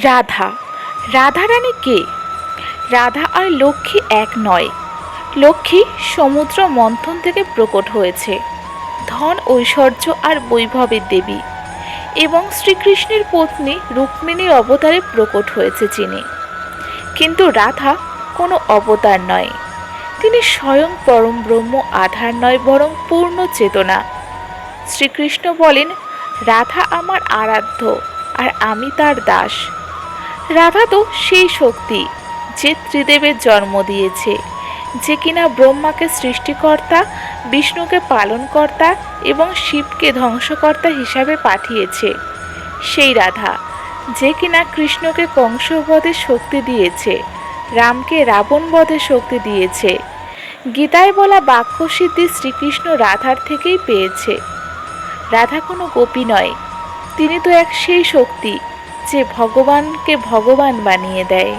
রাধা। রাধারানী কে? রাধা আর লক্ষ্মী এক নয়। লক্ষ্মী সমুদ্র মন্থন থেকে প্রকট হয়েছে, ধন ঐশ্বর্য আর বৈভবের দেবী, এবং শ্রীকৃষ্ণের পত্নী রুক্মিণীর অবতারে প্রকট হয়েছে যিনি। কিন্তু রাধা কোনো অবতার নয়, তিনি স্বয়ং পরম ব্রহ্ম, আধার নয় বরং পূর্ণ চেতনা। শ্রীকৃষ্ণ বলেন, রাধা আমার আরাধ্য আর আমি তার দাস। রাধা তো সেই শক্তি যে ত্রিদেবের জন্ম দিয়েছে, যে কিনা ব্রহ্মাকে সৃষ্টিকর্তা, বিষ্ণুকে পালনকর্তা এবং শিবকে ধ্বংসকর্তা হিসাবে পাঠিয়েছে। সেই রাধা যে কিনা কৃষ্ণকে কংসবধের শক্তি দিয়েছে, রামকে রাবণ বধের শক্তি দিয়েছে। গীতায় বলা বাক্যসিদ্ধি শ্রীকৃষ্ণ রাধার থেকেই পেয়েছে। রাধা কোনো গোপী নয়, তিনি তো এক সেই শক্তি যে ভগবানকে ভগবান বানিয়ে দেয়।